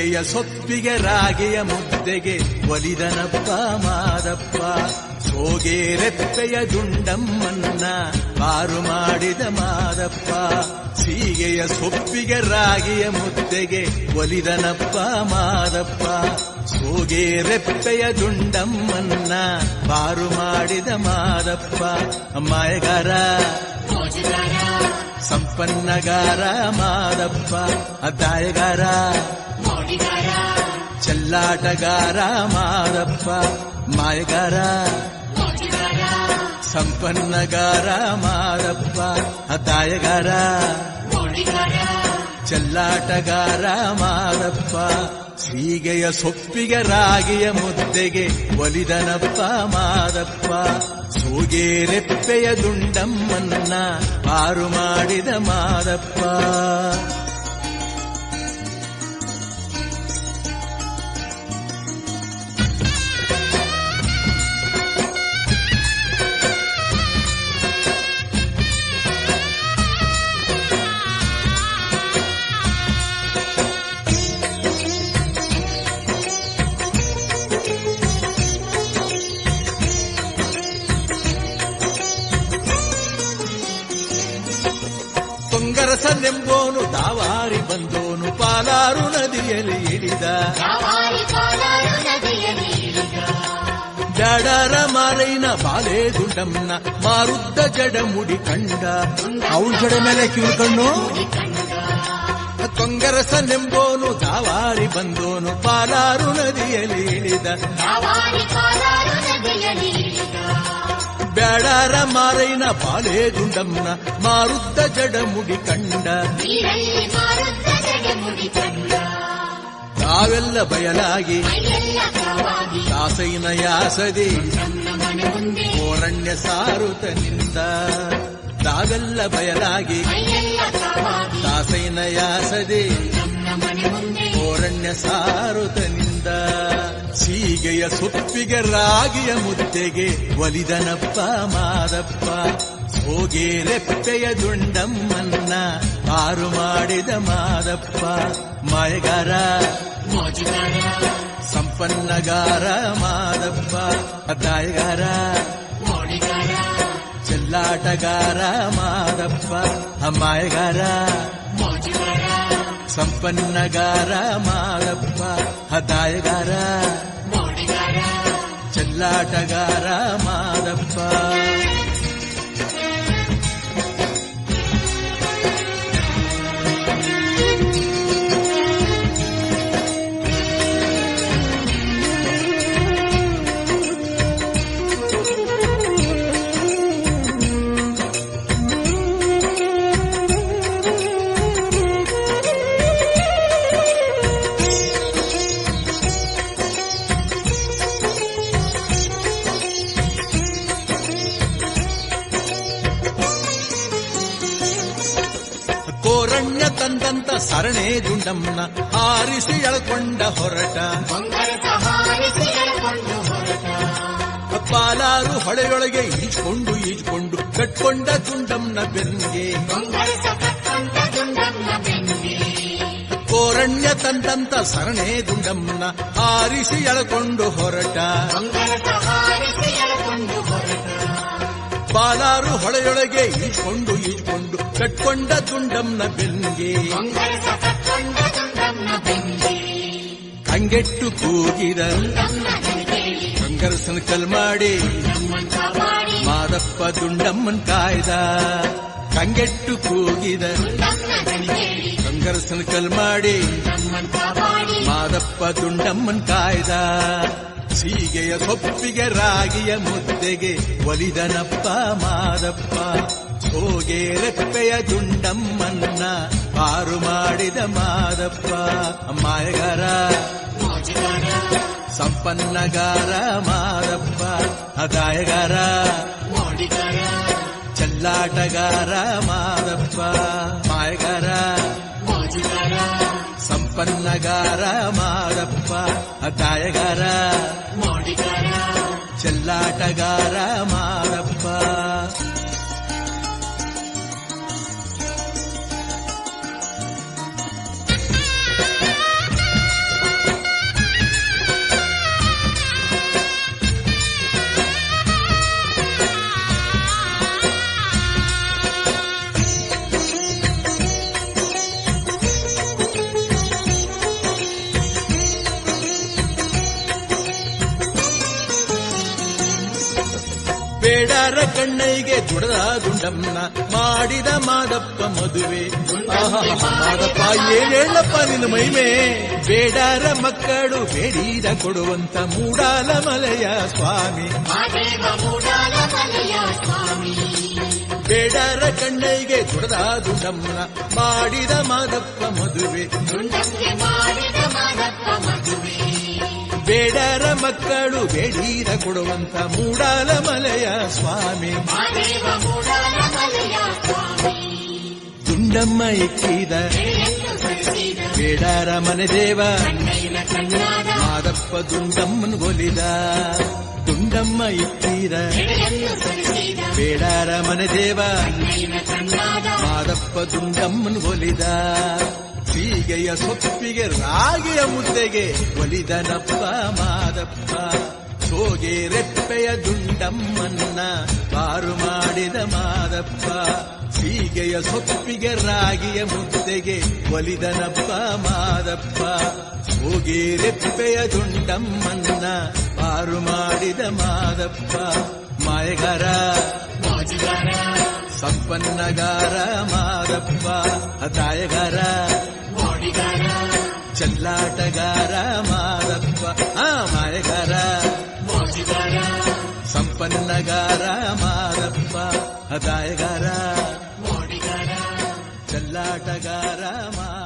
ಸೀಗೆಯ ಸೊಪ್ಪಿಗೆ ರಾಗಿಯ ಮುದ್ದೆಗೆ ಒಲಿದನಪ್ಪ ಮಾದಪ್ಪ. ಸೋಗೆರೆಪ್ಪೆಯ ದುಂಡಮ್ಮನ್ನ ಪಾರು ಮಾಡಿದ ಮಾದಪ್ಪ. ಸೀಗೆಯ ಸೊಪ್ಪಿಗೆ ರಾಗಿಯ ಮುದ್ದೆಗೆ ಒಲಿದನಪ್ಪ ಮಾದಪ್ಪ. ಸೋಗೆರೆಪ್ಪೆಯ ದುಂಡಮ್ಮನ್ನ ಪಾರು ಮಾಡಿದ ಮಾದಪ್ಪ. ಮಾಯಗಾರ ಸಂಪನ್ನಗಾರ ಮಾದಪ್ಪ. ಅದಾಯಗಾರ ಚೆಲ್ಲಾಟಗಾರ ಮಾದಪ್ಪ. ಮಾಯಗಾರ ಸಂಪನ್ನಗಾರ ಮಾದಪ್ಪ. ಅದಾಯಗಾರ ಚೆಲ್ಲಾಟಗಾರ ಮಾದಪ್ಪ. ಸೀಗೆಯ ಸೊಪ್ಪಿಗೆ ರಾಗಿಯ ಮುದ್ದೆಗೆ ಒಲಿದನಪ್ಪ ಮಾದಪ್ಪ. ಸೋಗೆರೆಪ್ಪೆಯ ದುಂಡಮ್ಮನ್ನ ಪಾರು ಮಾಡಿದ ಮಾದಪ್ಪ. ತೊಂಗರಸನೆಂಬೋನು ದಾವಾರಿ ಬಂದೋನು ಪಾಲಾರು ನದಿಯಲ್ಲಿ ಇಳಿದ. ಜಡರ ಮಾರೈನ ಬಾಲೆ ದುಂಡಮ್ಮನ ಮಾರುದ್ದ ಜಡ ಮುಡಿ ಕಂಡ. ಅವಳ ಜಡ ಮೇಲೆ ಕಿವಿಕಣ್ಣು. ತೊಂಗರಸನೆಂಬೋನು ದಾವಾರಿ ಬಂದೋನು ಪಾಲಾರು ನದಿಯಲ್ಲಿ ಇಳಿದ. ಬ್ಯಾಡಾರ ಮಾರೈನ ಬಾಲೆ ದುಂಡಮ್ಮನ ಮಾರುದ್ದ ಜಡ ಮುಡಿ ಕಂಡ. ತಾವೆಲ್ಲ ಬಯಲಾಗಿ ದಾಸೈನ ಯಾಸದಿ ಓರಣ್ಯ ಸಾರುತನಿಂದ. ತಾವೆಲ್ಲ ಬಯಲಾಗಿ ದಾಸೈನ ಯಾಸದಿ ಓರಣ್ಯ ಸಾರುತನಿಂದ. ಸೀಗೆಯ ಸೊಪ್ಪಿಗೆ ರಾಗಿಯ ಮುದ್ದೆಗೆ ಒಲಿದನಪ್ಪ ಮಾದಪ್ಪ. ಸೋಗೆರೆಪ್ಪೆಯ ದುಂಡಮ್ಮನ್ನ ಪಾರು ಮಾಡಿದ ಮಾದಪ್ಪ. ಮಾಯಗಾರ ಸಂಪನ್ನಗಾರ ಮಾದಪ್ಪ. ಅದಾಯಗಾರ ಚೆಲ್ಲಾಟಗಾರ ಮಾದಪ್ಪ. ಮಾಯಗಾರ ಸಂಪನ್ನಗಾರ ಮಾದಪ್ಪ. ಅದಾಯಗಾರ ಚೆಲ್ಲಾಟಗಾರ ಮಾದಪ್ಪ. ಕೋರಣ್ಯ ತಂದಂತ ಸರಣೆ ದುಂಡಮ್ಮನ ಹಾರಿಸಿ ಎಳ್ಕೊಂಡ ಹೊರಟ. ಪಾಲಾರು ಹೊಳೆಯೊಳಗೆ ಈಜ್ಕೊಂಡು ಕಟ್ಕೊಂಡ ದುಂಡಮ್ಮನ ಬೆನ್ನಿಗೆ. ಕೋರಣ್ಯ ತಂದಂತ ಸರಣೆ ದುಂಡಮ್ಮನ ಹಾರಿಸಿ ಎಳ್ಕೊಂಡು ಹೊರಟ. ಪಾಲಾರು ಹೊಳೆಯೊಳಗೆ ಈಜ್ಕೊಂಡು ಕಟ್ಕೊಂಡ ದುಂಡಮ್ಮನ ಬೆನ್ನಿಗೆ. ಕಂಗೆಟ್ಟು ಕೂಗಿದ ಕಂಗರಸನ ಕಲ್ ಮಾಡಿ ಮಾದಪ್ಪ ದುಂಡಮ್ಮನ್ ಕಾಯ್ದ. ಕಂಗೆಟ್ಟು ಕೂಗಿದ ಕಂಗರಸನ ಕಲ್ ಮಾಡಿ ಮಾದಪ್ಪ ದುಂಡಮ್ಮನ್ ಕಾಯ್ದ. ಸೀಗೆಯ ಸೊಪ್ಪಿಗೆ ರಾಗಿಯ ಮುದ್ದೆಗೆ ಒಲಿದನಪ್ಪ ಮಾದಪ್ಪ. ಸೋಗೆರೆಪ್ಪೆಯ ದುಂಡಮ್ಮನ್ನ ಪಾರು ಮಾಡಿದ ಮಾದಪ್ಪ. ಮಾಯಗಾರ ಸಂಪನ್ನಗಾರ ಮಾದಪ್ಪ. ಅದಾಯಗಾರ ಚೆಲ್ಲಾಟಗಾರ ಮಾದಪ್ಪ. ಮಾಯಗಾರ ಸಂಪನ್ನಗಾರ ಮಾದಪ್ಪ. ಅದಾಯಗಾರ ಚೆಲ್ಲಾಟಗಾರ ಮಾದಪ್ಪ. ಬೇಡಾರ ಕಣ್ಣೈಗೆ ತುಡದ ದುಂಡಮ್ಮನ ಮಾಡಿದ ಮಾದಪ್ಪ ಮದುವೆ. ಮಾದಪ್ಪ ಏನ್ ಹೇಳಪ್ಪ ನಿನ್ನ ಮಹಿಮೆ. ಬೇಡಾರ ಮಕ್ಕಳು ಬೇಡಿದ ಕೊಡುವಂತ ಮೂಡಾಲ ಮಲೆಯ ಸ್ವಾಮಿ. ಬೇಡಾರ ಕಣ್ಣೈಗೆ ತುಡದ ದುಂಡಮ್ಮನ ಮಾಡಿದ ಮಾದಪ್ಪ ಮದುವೆ. ಬೇಡಾರ ಮಕ್ಕಳು ಬೇಡಿದ ಕೊಡುವಂತ ಮೂಡಾಲ ಮಲೆಯ ಸ್ವಾಮಿ. ದುಂಡಮ್ಮ ಇಕ್ಕಿದ ಬೇಡಾರ ಮನೆ ದೇವ ಮಾದಪ್ಪ ದುಂಡಮ್ಮನ್ ಗೊಲಿದ. ದುಂಡಮ್ಮ ಇಕ್ಕಿದ ಬೇಡಾರ ಮನೆ ದೇವ ಮಾದಪ್ಪ ದುಂಡಮ್ಮನ್ ಗೊಲಿದ. ಸೀಗೆಯ ಸೊಪ್ಪಿಗೆ ರಾಗಿಯ ಮುದ್ದೆಗೆ ಒಲಿದನಪ್ಪ ಮಾದಪ್ಪ. ಸೋಗೆ ರೆಪ್ಪೆಯ ದುಂಡಮ್ಮನ್ನ ಪಾರು ಮಾಡಿದ ಮಾದಪ್ಪ. ಸೀಗೆಯ ಸೊಪ್ಪಿಗೆ ರಾಗಿಯ ಮುದ್ದೆಗೆ ಒಲಿದನಪ್ಪ ಮಾದಪ್ಪ. ಸೋಗೆ ರೆಪ್ಪೆಯ ದುಂಡಮ್ಮನ್ನ ಪಾರು ಮಾಡಿದ ಮಾದಪ್ಪ. ಮಾಯಗಾರ ಸಂಪನ್ನಗಾರ ಮಾದಪ್ಪ. ಹತಾಯಗಾರ ಚಲ್ಲಾಟಗಾರ ಮಾದಪ್ಪ. ಮಾಯಗಾರ ಸಂಪನ್ನಗಾರ ಮಾದಪ್ಪ. ಹತಾಯಗಾರ ಚಲ್ಲಾಟಗಾರ ಮಾದಪ್ಪ.